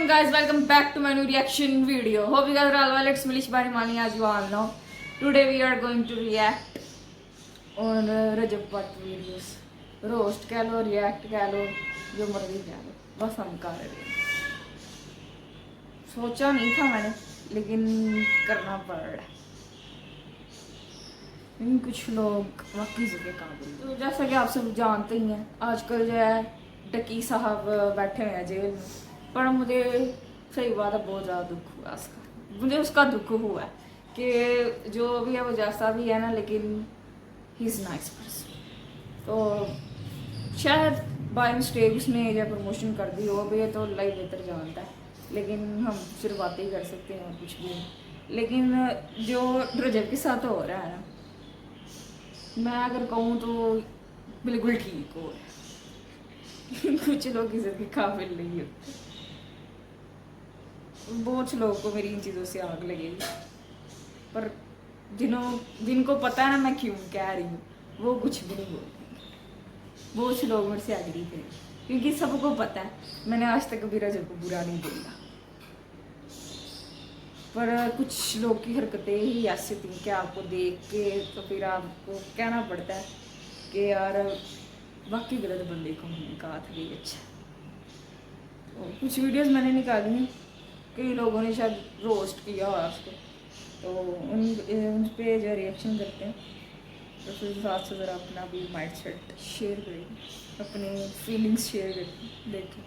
everyone guys, welcome back to my new reaction video. Hope you guys are all well. It's Milish Barimani, as you all know. Today we are going to react on Rajab Bhatt videos. Roast कह लो, react कह लो, जो मर्जी कह लो, बस हम कर रहे हैं. सोचा नहीं था मैंने, लेकिन करना पड़ रहा है. कुछ लोग वाकई के काबिल. तो जैसा कि आप सब जानते ही हैं, आजकल जो है डकी साहब बैठे हुए हैं जेल में. पर मुझे सही बात है, बहुत ज़्यादा दुख हुआ उसका. मुझे उसका दुख हुआ है कि जो भी है वो जैसा भी है ना, लेकिन ही इज़ नाइस पर्सन. तो शायद बाय मिस्टेक उसने जब प्रमोशन कर दी हो भी, तो अल्लाह ही बेहतर जानता है. लेकिन हम सिर्फ बातें ही कर सकते हैं और कुछ भी नहीं. लेकिन जो रजब के साथ हो रहा है ना, मैं अगर कहूँ तो बिल्कुल ठीक हो रहा है. कुछ लोग इज्जत के काबिल नहीं होते. बहुत से लोगों को मेरी इन चीज़ों से आग लगेगी, पर जिनको पता है ना मैं क्यों कह रही हूँ, वो कुछ भी नहीं बोलते. बहुत से लोग मेरे से एग्री करें, क्योंकि सबको पता है मैंने आज तक कभी रजब को बुरा नहीं बोला. पर कुछ लोग की हरकतें ही ऐसी थी कि आपको देख के तो फिर आपको कहना पड़ता है कि यार बाकी गलत बंदे को हमने कहा था कि अच्छा. तो कुछ वीडियोस मैंने निकाली हैं, कई लोगों ने शायद रोस्ट किया हुआ उसको, तो उन पे जो रिएक्शन करते हैं. तो फिर साथ से ज़रा अपना भी माइंड सेट शेयर करें, अपने फीलिंग्स शेयर करें. देखें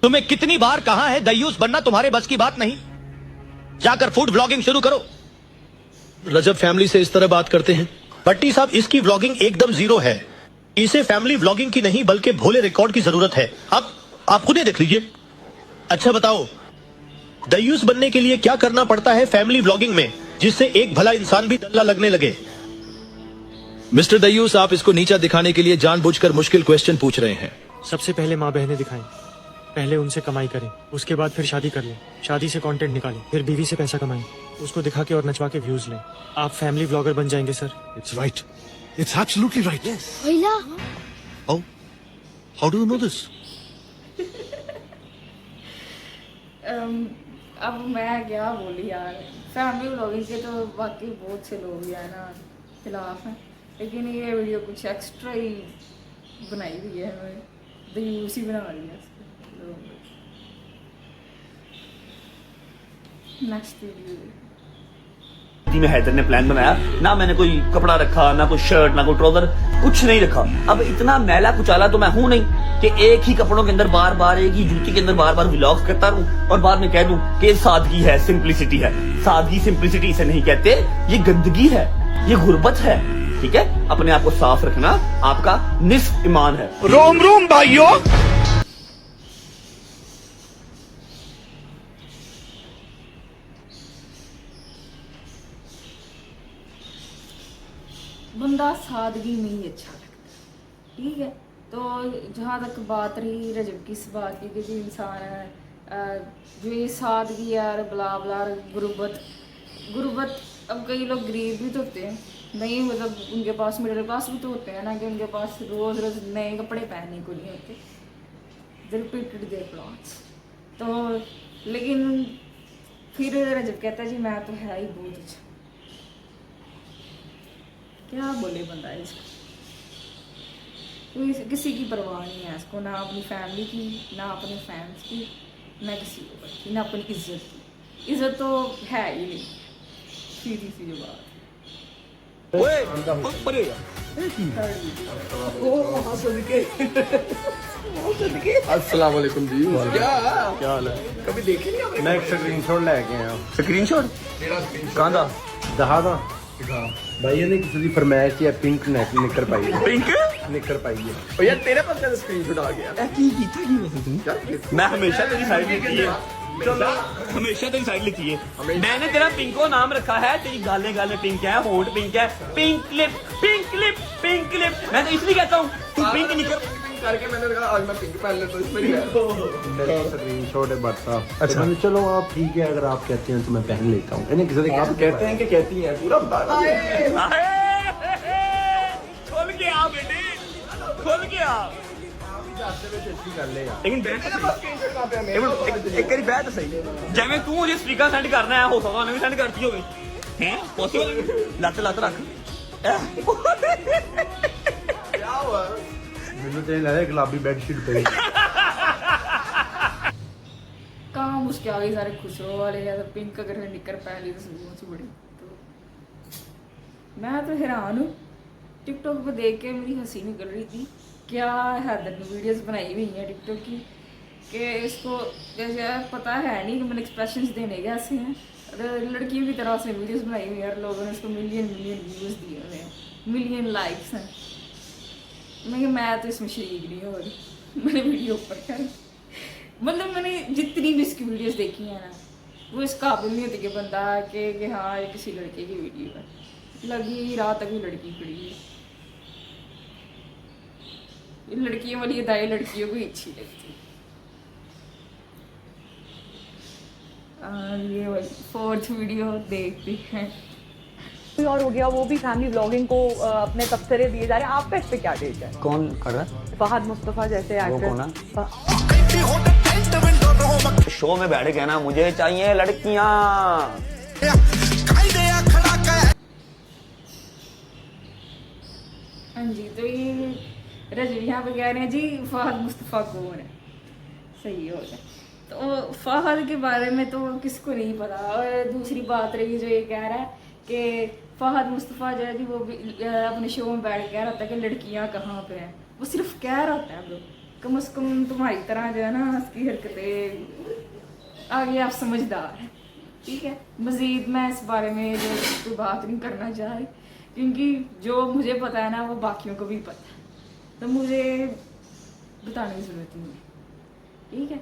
तुम्हें कितनी बार कहा है दयूस बनना तुम्हारे बस की बात नहीं. जाकर फूड व्लॉगिंग शुरू करो. रजब फैमिली से इस तरह बात करते हैं. भट्टी साहब, इसकी व्लॉगिंग एकदम जीरो है. इसे फैमिली व्लॉगिंग की नहीं बल्कि भोले रिकॉर्ड की जरूरत है. आप खुद ही देख लीजिए. अच्छा बताओ, दयूस बनने के लिए क्या करना पड़ता है फैमिली व्लॉगिंग में, जिससे एक भला इंसान भी दल्ला लगने लगे. मिस्टर दयूस, आप इसको नीचा दिखाने के लिए जानबूझकर मुश्किल क्वेश्चन पूछ रहे हैं. सबसे पहले माँ बहनें दिखाएं, पहले उनसे कमाई करें, उसके बाद फिर शादी कर लें, शादी से कंटेंट निकालें, फिर बीवी से पैसा कमाएं, उसको दिखा के और नचवा के व्यूज लें. आप फैमिली व्लॉगर बन जाएंगे sir. It's right. It's absolutely right. How do you know this? अब मैं क्या बोली यार. फैमिली व्लॉगिंग के तो बाकी बहुत से लोग हैं ना खिलाफ हैं, लेकिन ये वीडियो कुछ एक्स्ट्रा ही बनाई हुई है. हमें दयूस ही बना रही है. नेक्स्ट वीडियो में हैदर ने प्लान बनाया ना, मैंने कोई कपड़ा रखा ना कोई शर्ट ना कोई ट्राउजर, कुछ नहीं रखा. अब इतना मैला कुचाला तो मैं हूं नहीं कि एक ही कपड़ों के अंदर बार बार, एक ही जूती के अंदर बार बार व्लॉग्स करता रहूं और बाद में कह दूं कि सादगी है, सिंप्लिसिटी है. सादगी सिंप्लिसिटी इसे नहीं कहते, ये गंदगी है, ये गुर्बत है. ठीक है, अपने आप को साफ रखना आपका निस्फ ईमान है. रोम रोम भाइयों. बंदा सादगी में ही अच्छा लगता है. ठीक है, तो जहाँ तक बात रही रजब की इस बात की कि जो इंसान है, जो ये सादगी यार बला बला गुर्बत. अब कई लोग गरीब भी तो होते हैं, नहीं मतलब उनके पास मिडिल क्लास भी तो होते हैं ना, कि उनके पास रोज़ रोज़ नए कपड़े पहनने को नहीं होते. They repeated there clothes. तो लेकिन फिर रजब कहता है जी मैं तो है ही बहुत अच्छा. क्या बोले बंदा इसको. तो किसी की परवाह नहीं है इसको, ना अपनी फैमिली की, ना अपने फैंस की, ना किसी और की, ना अपनी इज्जत की. इज्जत तो है ही नहीं. सीधी सी जो बात. अस्सलाम वालेकुम जी. क्या हाल है? कभी देखे नहीं आपने? मैं एक स्क्रीनशॉट लेके आया. स्क्रीनशॉट कहाँ दा दहा दा भाई ने किसी की फरमाइश है पिंक निकर पाई है. पिंक निकर पाई है. ओ यार तेरे पास कैसे स्क्रीनशॉट आ गया? मैं हमेशा तेरी साइड लिखी है. हमेशा तेरी साइड लिखी है. मैंने तेरा पिंको नाम रखा है. तेरी गाले गाले पिंक है, होंठ पिंक है, pink lip pink lip pink lip. मैं तो इसलिए कहता हूँ तू पिंक निकर करके मैंने कहा आज मैं पिंक पहन लेता हूं. इसमें ही है मेरा स्क्रीनशॉट है बता. अच्छा चलो आप ठीक है, अगर आप कहते हैं तो मैं पहन लेता हूँ. यानी किसी आप कहते हैं कि कहती हैं पूरा बता. खुल गया बेटे, खुल गया. लेकिन एक बारी बैठ सही जिवें तू मुझे स्पीकर सेंड करना है हो सकता उन्हें भी सेंड करती होगी हैं पॉसिबल लत रख ਮੈਨੂੰ ਤੇ ਲੱਗਦਾ ਗੁਲਾਬੀ ਬੈੱਡ ਸ਼ੀਟ ਪਈ काम उसके आगे सारे खुसरो वाले या तो पिंक अगर मैं निकर पहन ली तो सबसे से बड़ी तो मैं तो हैरान हूँ टिकटॉक पर देख के मेरी हंसी निकल रही थी क्या हैदर ने वीडियोस बनाई हुई हैं टिकटॉक की कि इसको जैसे पता है नहीं कि मैंने एक्सप्रेशंस देने कैसे हैं लड़कियों की तरह उसने वीडियोस बनाई हुई है और लोगों ने उसको मिलियन व्यूज़ दिए हुए हैं मिलियन लाइक्स हैं मैं तो इसमें शरीक नहीं हो रही मैंने वीडियो ऊपर कर मतलब मैंने जितनी भी इसकी वीडियोस देखी है ना वो इस काबिल नहीं होती कि बंदा कि हाँ ये किसी लड़के की वीडियो है लगी रात तक भी लड़की खड़ी है लड़कियों वाली दाई लड़कियों को अच्छी लगती है ये वही 4th वीडियो देखते हैं कोई और हो गया वो भी फैमिली व्लॉगिंग को अपने तबसरे दिए जा रहे हैं आपका इस पे क्या टेक है कौन कर रहा फहद मुस्तफा जैसे वो एक्टर कौन है शो में बैठ के ना मुझे चाहिए लड़कियां हाँ जी तो ये रजवी यहाँ पे कह रहे हैं जी फहद मुस्तफ़ा कौन है सही हो गया तो फहद के बारे में तो किसको नहीं पता और दूसरी बात रही जो ये कह रहा है कि फहद मुस्तफ़ा जो है जी वो भी अपने शो में बैठ के कह रहा था कि लड़कियां कहाँ पे हैं वो सिर्फ कह रहा होता है ब्रो कम से कम तुम्हारी तरह जो है ना उसकी हरकतें आगे आप समझदार हैं ठीक है मज़ीद मैं इस बारे में जो कोई बात नहीं करना चाह रही क्योंकि जो मुझे पता है ना वो बाकियों को भी पता है तो मुझे बताने की ज़रूरत नहीं है ठीक है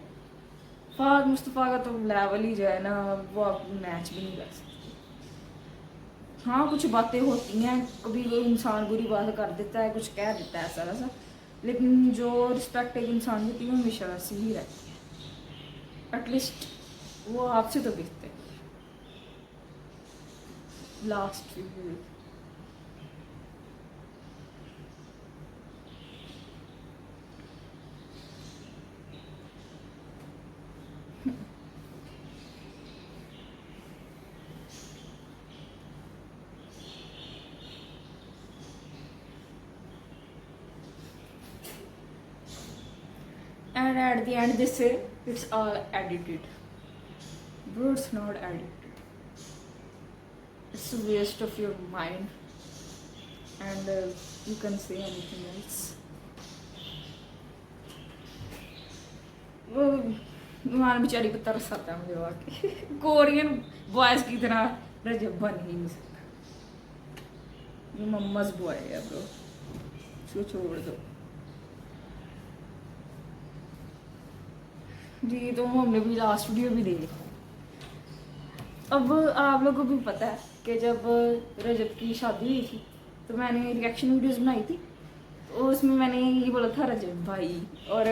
फहद मुस्तफ़ा का तो लेवल ही जो है ना वो आप मैच भी नहीं कर सकते हाँ कुछ बातें होती हैं कभी कोई इंसान बुरी बात कर देता है कुछ कह देता है ऐसा वैसा लेकिन जो रिस्पेक्ट एक इंसान की वो हमेशा वैसी ही रहती है एटलीस्ट वो आपसे तो बेहतर है last and at the end they say it's all edited bro it's not edited it's a waste of your mind and you can say anything else वो मान बेचारी को तरस आता है मुझे वाकई कोरियन बॉयज की तरह रजब बन ही नहीं सकता ये मम्माज बॉय है ब्रो इसको छोड़ दो जी तो हमने भी लास्ट वीडियो भी देखा अब आप लोगों को भी पता है कि जब रजब की शादी हुई थी तो मैंने रिएक्शन वीडियोस बनाई थी तो उसमें मैंने ये बोला था रजब भाई और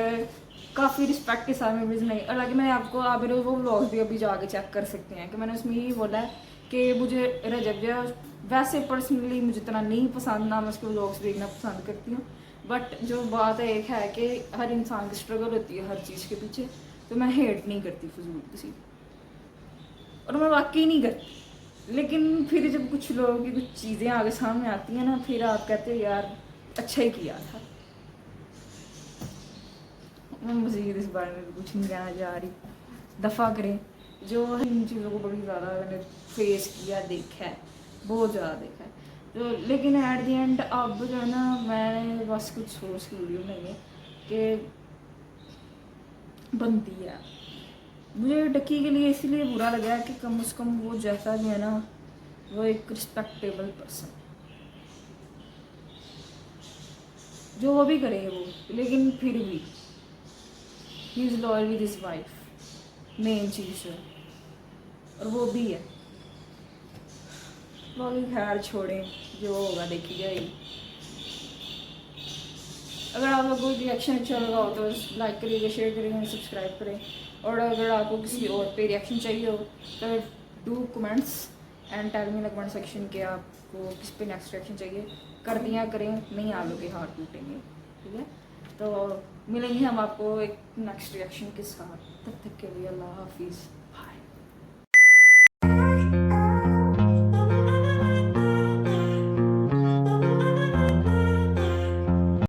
काफ़ी रिस्पेक्ट के साथ में वीडियोस बनाई हालांकि मैंने आपको आप मेरे वो व्लॉग्स भी अभी जाके चेक कर सकते हैं कि मैंने उसमें यही बोला है कि मुझे रजब जो वैसे पर्सनली मुझे इतना नहीं पसंद ना मैं उसके व्लॉग्स देखना पसंद करती हूँ बट जो बात है एक है कि हर इंसान की स्ट्रगल होती है हर चीज़ के पीछे तो मैं हेट नहीं करती फजूल किसी और मैं वाकई नहीं करती लेकिन फिर जब कुछ लोगों की कुछ चीज़ें आगे सामने आती हैं ना फिर आप कहते हो यार अच्छा ही किया था मैं मज़ीद इस बारे में कुछ नहीं कहना चाह रही दफ़ा करें जो इन चीज़ों को बड़ी ज़्यादा मैंने फेस किया देखा है बहुत ज़्यादा देखा है तो लेकिन एट दी एंड अब जो है ना मैंने बस कुछ सोच की वीडियो बनाई है कि बनती है मुझे डक्की के लिए इसलिए बुरा लगा कि कम से कम वो जैसा जो है ना वो एक रिस्पेक्टेबल पर्सन जो वो भी करे वो लेकिन फिर भी he is loyal with his wife main चीज़ है और वो भी है बाकी खैर छोड़ें जो होगा देखी जाएगी अगर आप लोगों को रिएक्शन अच्छा लगा हो तो लाइक करिएगा शेयर करिएगा सब्सक्राइब करें और अगर आपको किसी और पे रिएक्शन चाहिए हो तो do comments and tell me in the comment section कि आपको किस पे नेक्स्ट रिएक्शन चाहिए कर दिया करें नहीं आप लोग के हाथ टूटेंगे ठीक है तो मिलेंगे हम आपको एक नेक्स्ट रिएक्शन के साथ, तब तक के लिए अल्लाह हाफिज़, बाय।